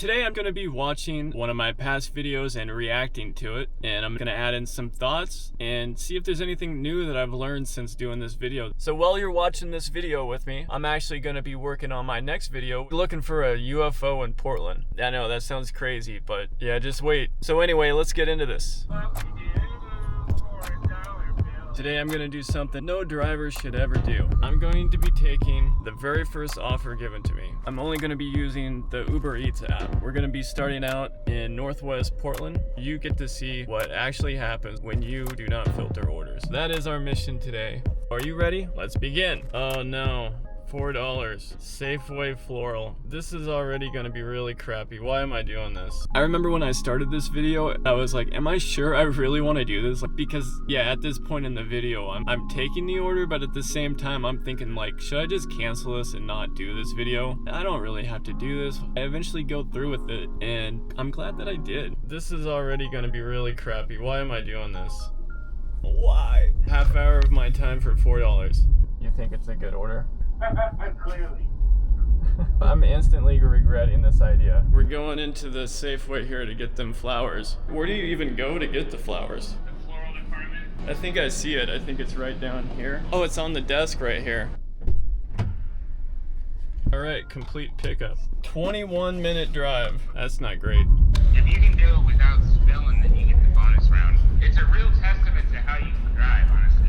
Today I'm going to be watching one of my past videos and reacting to it, and I'm going to add in some thoughts and see if there's anything new that I've learned since doing this video. So while you're watching this video with me, I'm actually going to be working on my next video, looking for a UFO in Portland. I know that sounds crazy, but yeah, just wait. So anyway, let's get into this. Today I'm going to do something no driver should ever do. I'm going to be taking the very first offer given to me. I'm only going to be using the UberEats app. We're going to be starting out in Northwest Portland. You get to see what actually happens when you do not filter orders. That is our mission today. Are you ready? Let's begin. Oh no. $4. Safeway floral. This is already gonna be really crappy. Why am I doing this? I remember when I started this video, I was like, am I sure I really want to do this? Because yeah, at this point in the video, I'm taking the order, but at the same time, I'm thinking like, should I just cancel this and not do this video? I don't really have to do this. I eventually go through with it, and I'm glad that I did. This is already gonna be really crappy. Why am I doing this? Why? Half hour of my time for $4. You think it's a good order? Clearly. I'm instantly regretting this idea. We're going into the Safeway here to get them flowers. Where do you even go to get the flowers? The floral department. I think I see it. I think it's right down here. Oh, it's on the desk right here. All right, complete pickup. 21-minute drive. That's not great. If you can do it without spilling, then you get the bonus round. It's a real testament to how you can drive, honestly.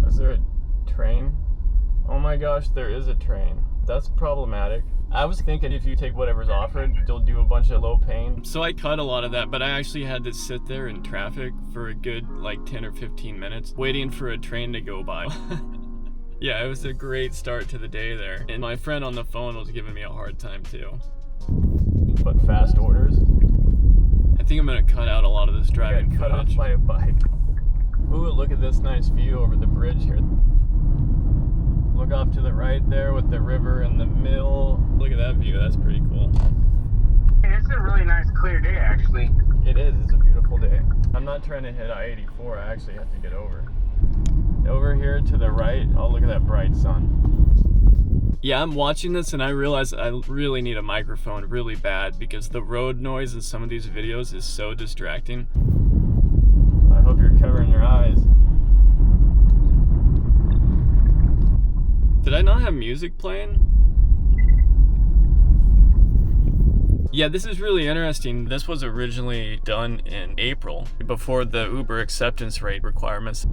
Is there a train? Oh my gosh, there is a train. That's problematic. I was thinking if you take whatever's offered, you'll do a bunch of low paying. So I cut a lot of that, but I actually had to sit there in traffic for a good like 10 or 15 minutes waiting for a train to go by. Yeah, it was a great start to the day there. And my friend on the phone was giving me a hard time too. But fast orders? I think I'm gonna cut out a lot of this driving cut footage. off by a bike. Ooh, look at this nice view over the bridge here. Look off to the right there with the river in the middle. Look at that view, that's pretty cool. Hey, it's a really nice clear day, actually. It is, it's a beautiful day. I'm not trying to hit I-84, I actually have to get over. Over here to the right, oh look at that bright sun. Yeah, I'm watching this and I realize I really need a microphone really bad because the road noise in some of these videos is so distracting. I hope you're covering your eyes. Did I not have music playing? Yeah, this is really interesting. This was originally done in April, before the Uber acceptance rate requirements.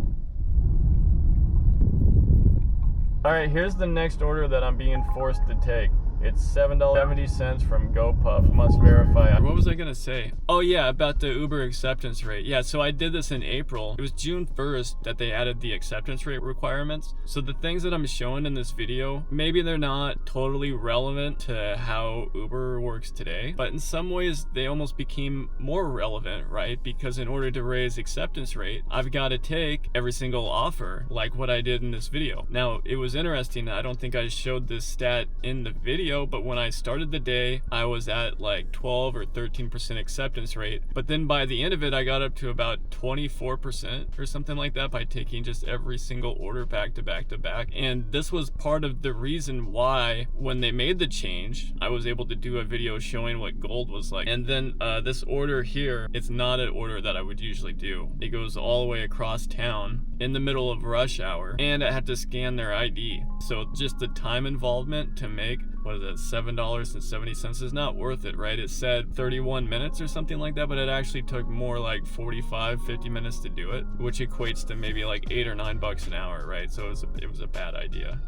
Alright, here's the next order that I'm being forced to take. It's $7.70 from GoPuff, must verify. What was I gonna say? Oh yeah, about the Uber acceptance rate. Yeah, so I did this in April. It was June 1st that they added the acceptance rate requirements. So the things that I'm showing in this video, maybe they're not totally relevant to how Uber works today, but in some ways they almost became more relevant, right? Because in order to raise acceptance rate, I've got to take every single offer, like what I did in this video. Now, it was interesting, I don't think I showed this stat in the video, but when I started the day, I was at like 12 or 13% acceptance rate. But then by the end of it, I got up to about 24% or something like that by taking just every single order back to back to back. And this was part of the reason why when they made the change, I was able to do a video showing what gold was like. And then this order here, it's not an order that I would usually do. It goes all the way across town in the middle of rush hour, and I had to scan their ID. So just the time involvement to make, what is it, $7.70 is not worth it, right? It said 31 minutes or something like that, but it actually took more like 45, 50 minutes to do it, which equates to maybe like $8 or $9 an hour, right? So it was a bad idea.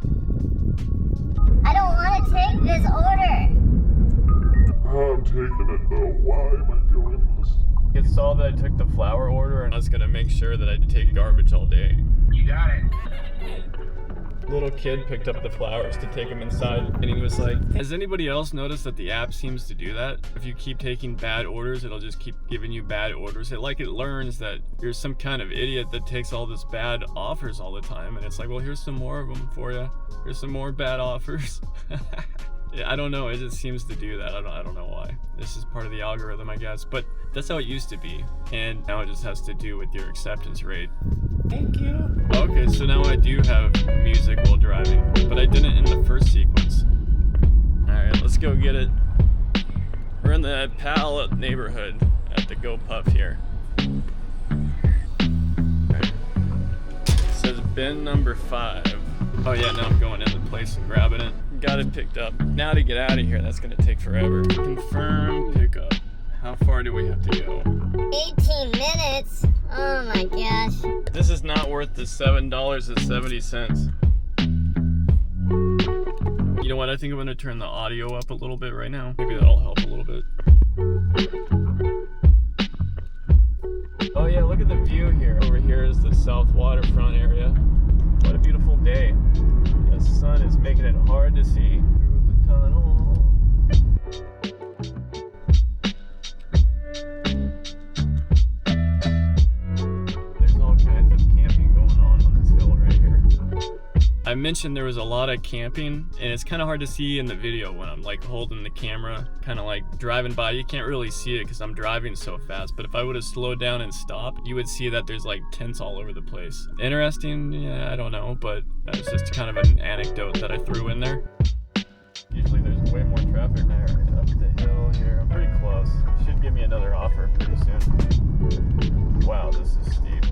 I don't want to take this order. I'm taking it though. Why am I doing this? It saw that I took the flower order and I was gonna make sure that I take garbage all day. You got it. Little kid picked up the flowers to take them inside, and he was like, has anybody else noticed that the app seems to do that? If you keep taking bad orders, it'll just keep giving you bad orders. It learns that you're some kind of idiot that takes all this bad offers all the time, and it's like, well, here's some more of them for you. Here's some more bad offers. I don't know, it just seems to do that. I don't know why. This is part of the algorithm, I guess, but that's how it used to be, and now it just has to do with your acceptance rate. Thank you. Okay, so now I do have music while driving, but I didn't in the first sequence. Alright, let's go get it. We're in the Pal neighborhood at the Go Puff here. Alright. It says bin number 5. Oh yeah, now I'm going in the place and grabbing it. Got it picked up. Now to get out of here, that's gonna take forever. Confirm pickup. How far do we have to go? 18 minutes? Oh my gosh. This is not worth the $7.70. You know what? I think I'm gonna turn the audio up a little bit right now. Maybe that'll help a little bit. Oh yeah, look at the view here. Over here is the South Waterfront area. What a beautiful day. The sun is making it hard to see through the tunnel. There's all kinds of camping going on this hill right here. I mentioned there was a lot of camping, and it's kind of hard to see in the video when I'm like holding the camera, kind of like driving by. You can't really see it because I'm driving so fast, but if I would have slowed down and stopped, you would see that there's like tents all over the place. Interesting? Yeah, I don't know, but it's just kind of an anecdote that I threw in there. Usually there's way more traffic there. Up the hill here, I'm pretty close. Should give me another offer pretty soon. Wow, this is steep.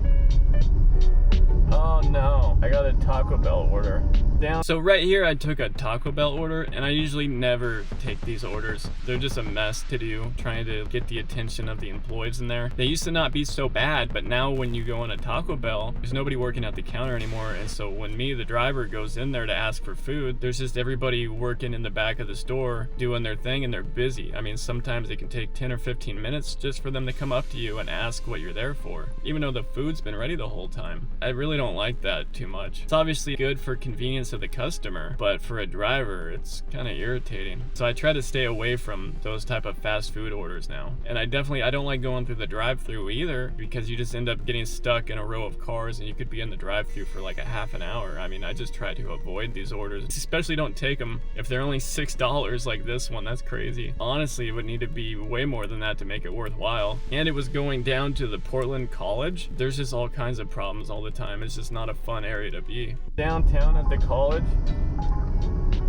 Oh no, I got a Taco Bell order. Down. So right here I took a Taco Bell order, and I usually never take these orders. They're just a mess to do, trying to get the attention of the employees in there. They used to not be so bad, but now when you go in a Taco Bell, there's nobody working at the counter anymore, and so when me, the driver, goes in there to ask for food, there's just everybody working in the back of the store doing their thing, and they're busy. I mean, sometimes it can take 10 or 15 minutes just for them to come up to you and ask what you're there for, even though the food's been ready the whole time. I really don't like that too much. It's obviously good for convenience of the customer, but for a driver, it's kind of irritating. So I try to stay away from those type of fast food orders now. And I don't like going through the drive-thru either, because you just end up getting stuck in a row of cars and you could be in the drive-thru for like a half an hour. I mean, I just try to avoid these orders. Especially don't take them if they're only $6 like this one. That's crazy. Honestly, it would need to be way more than that to make it worthwhile. And it was going down to the Portland College. There's just all kinds of problems all the time. It's just not a fun area to be. Downtown at the college?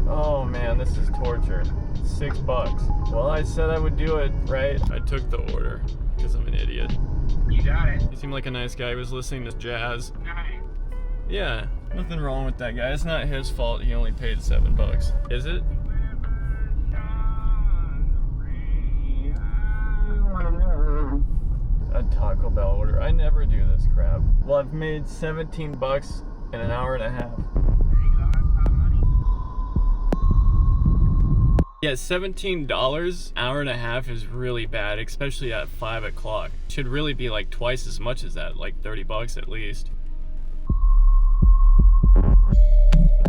Oh man, this is torture. $6. Well, I said I would do it, right? I took the order because I'm an idiot. You got it. He seemed like a nice guy. He was listening to jazz. Nice. Yeah, nothing wrong with that guy. It's not his fault he only paid $7. Is it? A Taco Bell order. I never do this crap. Well, I've made $17 in an hour and a half. Yeah, $17 hour and a half is really bad, especially at 5 o'clock. Should really be like twice as much as that, like $30 at least.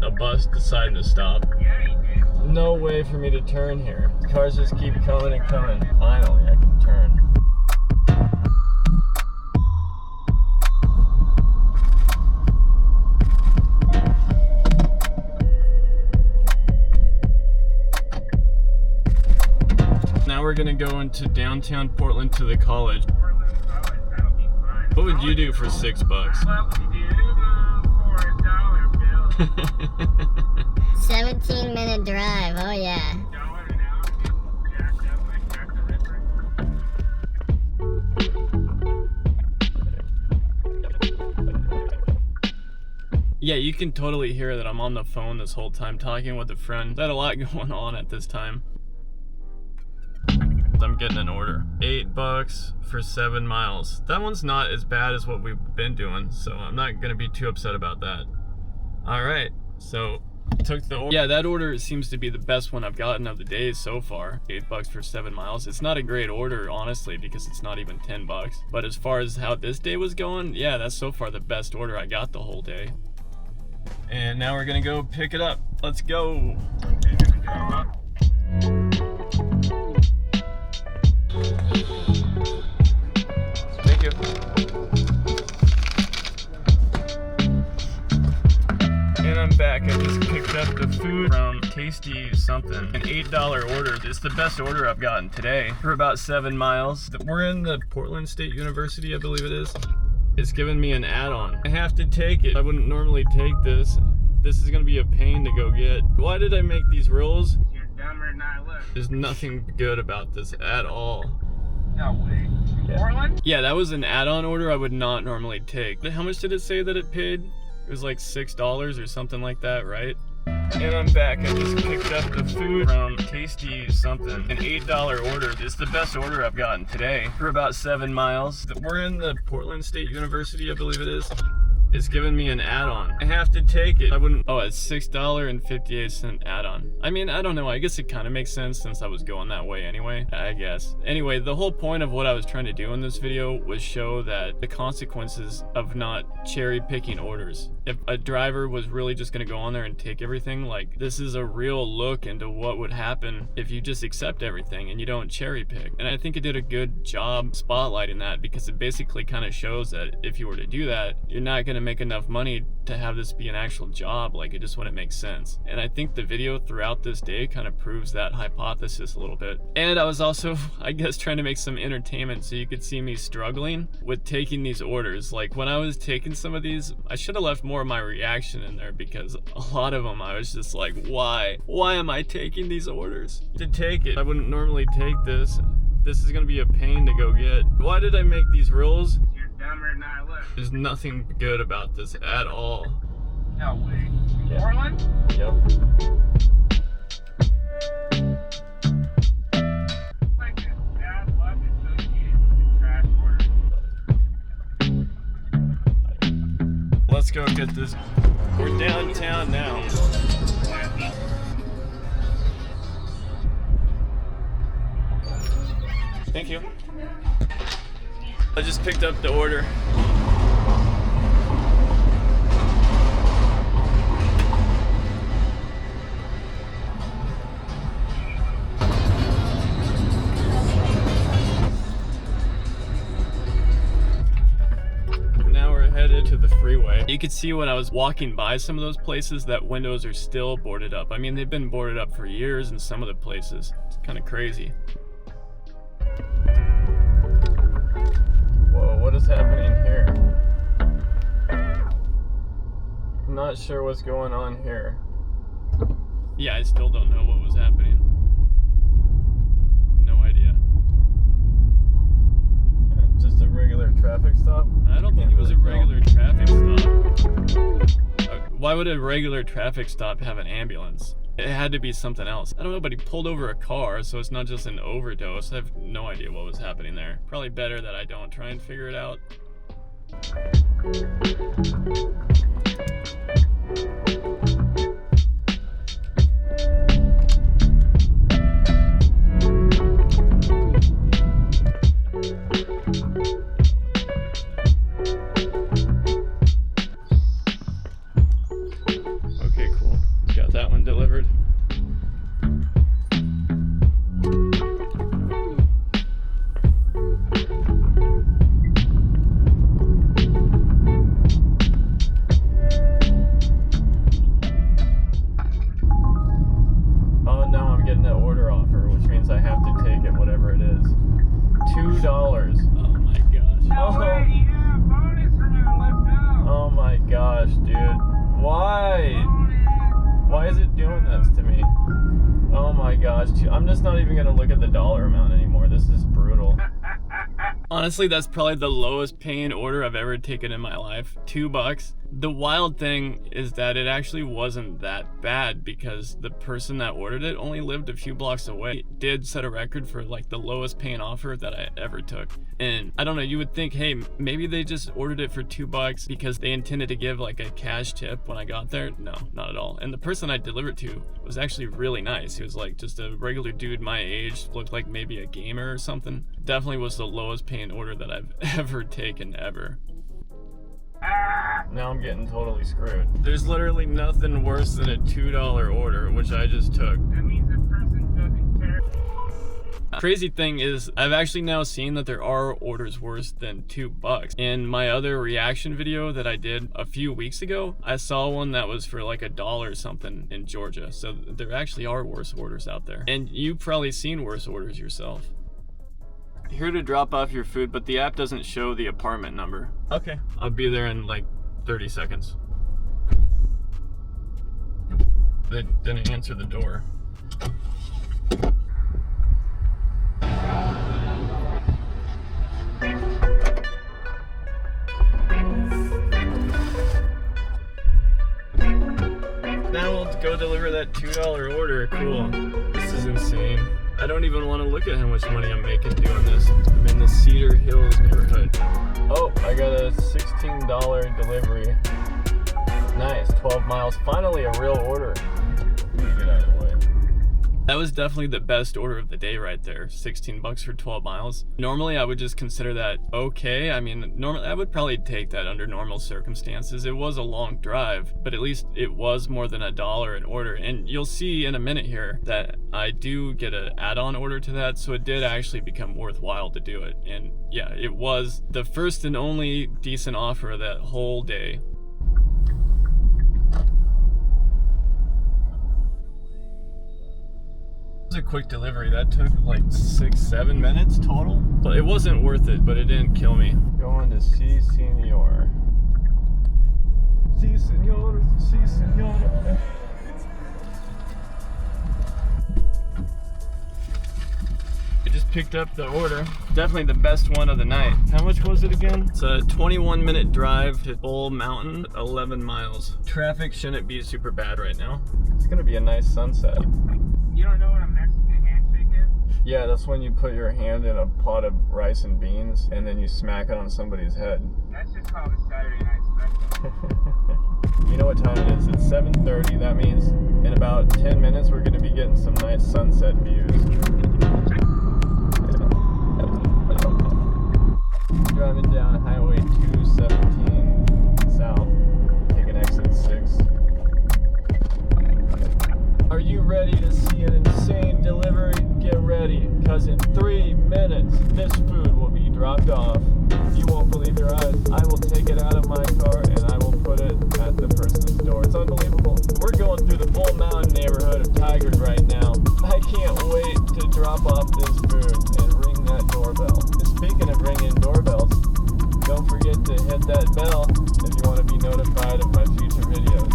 A bus deciding to stop. No way for me to turn here. Cars just keep coming and coming. Finally, I can turn. Now we're gonna go into downtown Portland to the college. What would you do for $6? What would you do for $1 bill? 17-minute drive, oh yeah. $1 an hour, jacked up like Jack the Ripper. Yeah, you can totally hear that I'm on the phone this whole time talking with a friend. There's a lot going on at this time. I'm getting an order. $8 for 7 miles. That one's not as bad as what we've been doing, so I'm not gonna be too upset about that. All right, so took the order. Yeah, that order seems to be the best one I've gotten of the day so far. $8 for 7 miles. It's not a great order, honestly, because it's not even $10. But as far as how this day was going, yeah, that's so far the best order I got the whole day. And now we're gonna go pick it up. Let's go. Thank you. And I'm back at the just picked up the food from Tasty something, an $8 order. It's the best order I've gotten today for about 7 miles. We're in the Portland State University, I believe it is. It's giving me an add-on. I have to take it. I wouldn't normally take this. This is gonna be a pain to go get. Why did I make these rules? You're dumber than I look. There's nothing good about this at all. No way. Portland? Yeah, that was an add-on order I would not normally take. How much did it say that it paid? It was like $6 or something like that, right? And I'm back. I just picked up the food from Tasty something, an $8 order. It's the best order I've gotten today for about 7 miles. We're in the Portland State University, I believe it is. It's giving me an add-on. I have to take it. I wouldn't. Oh, it's $6.58 add-on. I mean, I don't know. I guess it kind of makes sense since I was going that way anyway, I guess. Anyway, the whole point of what I was trying to do in this video was show that the consequences of not cherry picking orders. If a driver was really just going to go on there and take everything, like, this is a real look into what would happen if you just accept everything and you don't cherry pick. And I think it did a good job spotlighting that, because it basically kind of shows that if you were to do that, you're not going to make enough money to have this be an actual job. Like, it just wouldn't make sense. And I think the video throughout this day kind of proves that hypothesis a little bit. And I was also, I guess, trying to make some entertainment so you could see me struggling with taking these orders. Like, when I was taking some of these, I should have left more of my reaction in there, because a lot of them I was just like, why am I taking these orders? To take it, I wouldn't normally take this. This is gonna be a pain to go get. Why did I make these rules? You're dumber than I look. There's nothing good about this at all. No way. Yeah. Portland? Yep. Like this bad luck associated with the trash order. Let's go get this. We're downtown now. Thank you. I just picked up the order. Now we're headed to the freeway. You could see when I was walking by some of those places that windows are still boarded up. I mean, they've been boarded up for years in some of the places. It's kind of crazy. Whoa, what is happening here? I'm not sure what's going on here. Yeah, I still don't know what was happening. No idea. Just a regular traffic stop? I don't think it was a regular traffic stop. Why would a regular traffic stop have an ambulance? It had to be something else. I don't know, but he pulled over a car, so it's not just an overdose. I have no idea what was happening there. Probably better that I don't try and figure it out. Okay, cool. Got that one delivered. Oh no, I'm getting an order offer, which means I have to take it, whatever it is. $2. Oh my gosh. No way, yeah, bonus round, let's go. Oh my gosh, dude. Why? Why is it doing this to me? Oh my gosh, I'm just not even gonna look at the dollar amount anymore. This is brutal. Honestly, that's probably the lowest paying order I've ever taken in my life. $2. The wild thing is that it actually wasn't that bad, because the person that ordered it only lived a few blocks away. It did set a record for like the lowest paying offer that I ever took. And I don't know, you would think, hey, maybe they just ordered it for $2 because they intended to give like a cash tip when I got there. No, not at all. And the person I delivered to was actually really nice. He was like just a regular dude my age, looked like maybe a gamer or something. Definitely was the lowest paying order that I've ever taken, ever. Now I'm getting totally screwed. There's literally nothing worse than a $2 order, which I just took. That means the person doesn't care. Crazy thing is, I've actually now seen that there are orders worse than $2. In my other reaction video that I did a few weeks ago, I saw one that was for like $1 something in Georgia. So there actually are worse orders out there. And you've probably seen worse orders yourself. Here to drop off your food, but the app doesn't show the apartment number. Okay. I'll be there in like 30 seconds. They didn't answer the door. Now we'll go deliver that $2 order. Cool. This is insane. I don't even want to look at how much money I'm making doing this. I'm in the Cedar Hills neighborhood. Oh, I got a $16 delivery. Nice, 12 miles. Finally a real order. Let me get out of the way. That was definitely the best order of the day right there. 16 bucks for 12 miles. Normally I would just consider that okay. I mean, normally I would probably take that under normal circumstances. It was a long drive, but at least it was more than $1 an order. And you'll see in a minute here that I do get an add-on order to that, so it did actually become worthwhile to do it. And yeah, it was the first and only decent offer of that whole day. It was a quick delivery. That took like 6-7 minutes total. But it wasn't worth it, but it didn't kill me. Going to Si Senor. Si Senor, Si Senor. I just picked up the order. Definitely the best one of the night. How much was it again? It's a 21-minute drive to Bull Mountain, 11 miles. Traffic shouldn't be super bad right now. It's gonna be a nice sunset. You don't know what a Mexican handshake is? Yeah, that's when you put your hand in a pot of rice and beans and then you smack it on somebody's head. That's just called a Saturday night special. You know what time it is? It's 7:30. That means in about 10 minutes we're gonna be getting some nice sunset views. Driving down Highway 217 south, taking exit 6. Are you ready to see an insane delivery? Get ready, cause in 3 minutes, this food will be dropped off. You won't believe your eyes. I will take it out of my car and I will put it at the person's door. It's unbelievable. We're going through the Bull Mountain neighborhood of Tigard right now. I can't wait to drop off this food and ring that doorbell. And speaking of ringing doorbells, don't forget to hit that bell if you want to be notified of my future videos.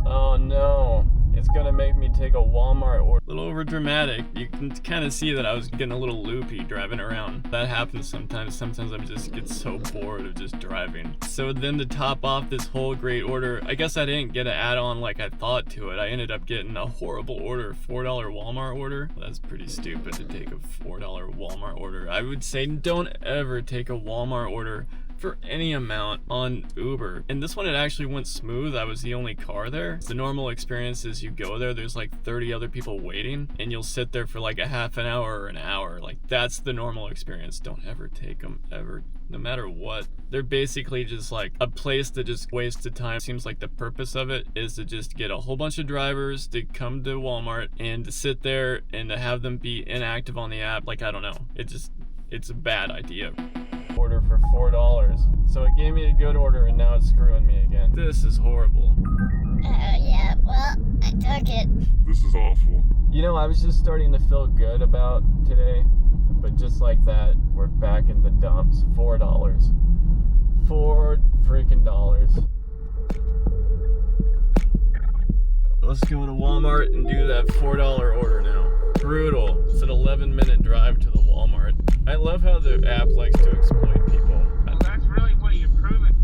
Oh no. It's gonna make me take a Walmart order. A little over dramatic. You can kind of see that I was getting a little loopy driving around. That happens sometimes. Sometimes I just get so bored of just driving. So then to top off this whole great order, I guess I didn't get an add-on like I thought to it. I ended up getting a horrible order, $4 Walmart order. That's pretty stupid to take a $4 Walmart order. I would say don't ever take a Walmart order for any amount on Uber. And this one, it actually went smooth. I was the only car there. The normal experience is you go there, there's like 30 other people waiting, and you'll sit there for like a half an hour or an hour. Like, that's the normal experience. Don't ever take them, ever, no matter what. They're basically just like a place that just wastes the time. Seems like the purpose of it is to just get a whole bunch of drivers to come to Walmart and to sit there and to have them be inactive on the app. Like, I don't know. It's a bad idea. Order for $4. So it gave me a good order and now it's screwing me again. This is horrible. Oh yeah, well, I took it. This is awful. You know, I was just starting to feel good about today, but just like that, we're back in the dumps. $4. $4 freaking dollars. Let's go to Walmart and do that $4 order now. Brutal. It's an 11-minute drive to the Walmart. I love how the app likes to exploit people. Well, that's really what you've proven.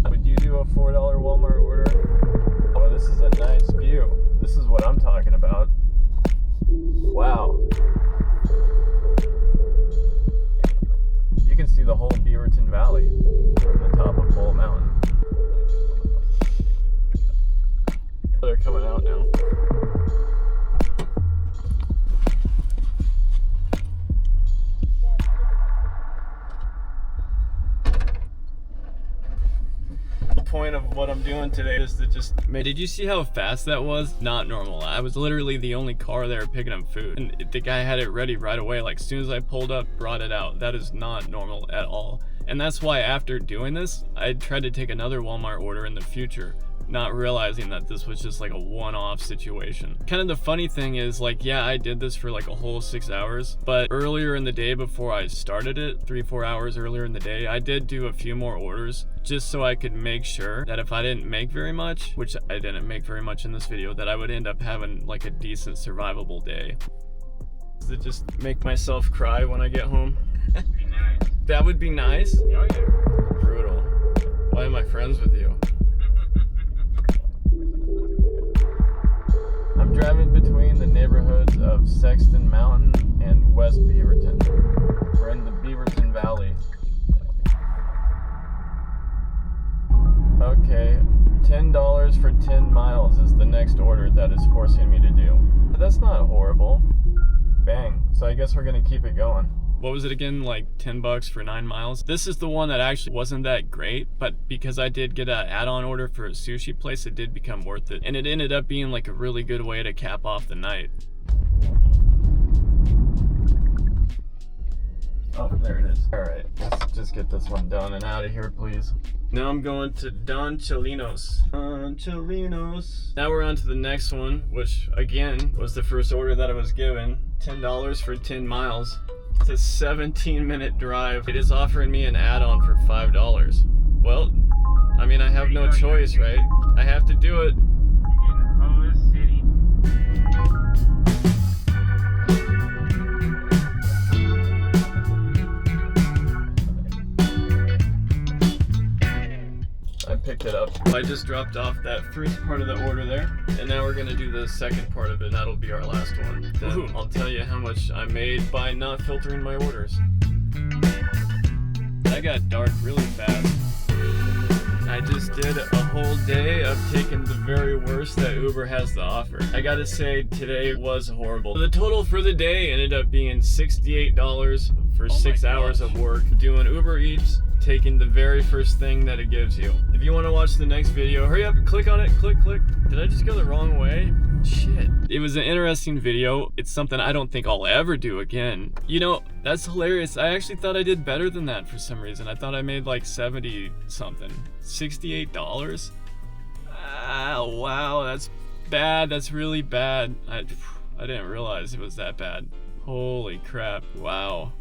Would you do a $4 Walmart order? Oh, this is a nice view. This is what I'm talking about. Wow. You can see the whole Beaverton Valley from the top of Bull Mountain. They're coming out now. The point of what I'm doing today is to just make... Did you see how fast that was? Not normal. I was literally the only car there picking up food. And the guy had it ready right away. Like, as soon as I pulled up, brought it out. That is not normal at all. And that's why after doing this, I tried to take another Walmart order in the future, not realizing that this was just like a one-off situation. Kind of the funny thing is, like, yeah, I did this for like a whole 6 hours, but earlier in the day before I started it, 3-4 hours earlier in the day, I did do a few more orders just so I could make sure that if I didn't make very much, which I didn't make very much in this video, that I would end up having like a decent survivable day. Does it just make myself cry when I get home? Be nice. That would be nice? Oh, yeah. Brutal. Why am I friends with you? I'm driving between the neighborhoods of Sexton Mountain and West Beaverton. We're in the Beaverton Valley. Okay, $10 for 10 miles is the next order that is forcing me to do. But that's not horrible. Bang. So I guess we're gonna keep it going. What was it again, like 10 bucks for 9 miles? This is the one that actually wasn't that great, but because I did get an add-on order for a sushi place, it did become worth it. And it ended up being like a really good way to cap off the night. Oh, there it is. All right, let's just get this one done and out of here, please. Now I'm going to Don Cholinos. Don Cholinos. Now we're on to the next one, which again was the first order that I was given. $10 for 10 miles. It's a 17-minute drive. It is offering me an add-on for $5. Well, I mean, I have no choice, right? I have to do it. In Holy City. I picked it up. I just dropped off that first part of the order there, and now we're gonna do the second part of it. That'll be our last one. Then I'll tell you how much I made by not filtering my orders. That got dark really fast. I just did a whole day of taking the very worst that Uber has to offer. I gotta say, today was horrible. The total for the day ended up being $68 for 6 hours of work doing Uber Eats, taking the very first thing that it gives you. If you want to watch the next video, hurry up, click on it, click. Did I just go the wrong way? Shit. It was an interesting video. It's something I don't think I'll ever do again. You know, that's hilarious. I actually thought I did better than that for some reason. I thought I made like 70 something. $68? Ah, wow, that's bad. That's really bad. I didn't realize it was that bad. Holy crap. Wow.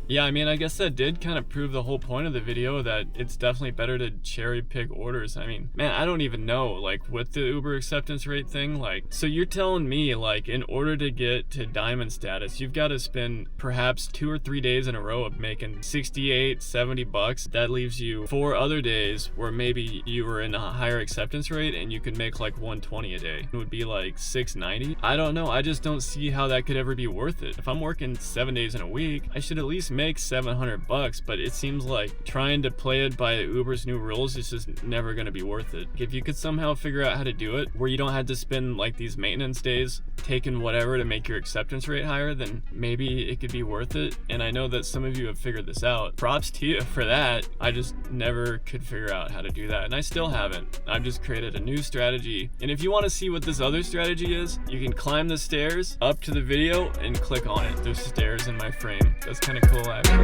Yeah, I mean, I guess that did kind of prove the whole point of the video, that it's definitely better to cherry pick orders. I mean, man, I don't even know, like, with the Uber acceptance rate thing, like, so you're telling me, like, in order to get to diamond status, you've got to spend perhaps 2 or 3 days in a row of making 68, 70 bucks. That leaves you 4 other days where maybe you were in a higher acceptance rate and you could make like 120 a day. It would be like 690. I don't know. I just don't see how that could ever be worth it. If I'm working 7 days in a week, I should at least make 700 bucks, but it seems like trying to play it by Uber's new rules is just never going to be worth it. If you could somehow figure out how to do it where you don't have to spend like these maintenance days taking whatever to make your acceptance rate higher, then maybe it could be worth it. And I know that some of you have figured this out. Props to you for that. I just never could figure out how to do that, and I still haven't. I've just created a new strategy, and if you want to see what this other strategy is, you can climb the stairs up to the video and click on it. There's stairs in my frame. That's kind of cool, actually.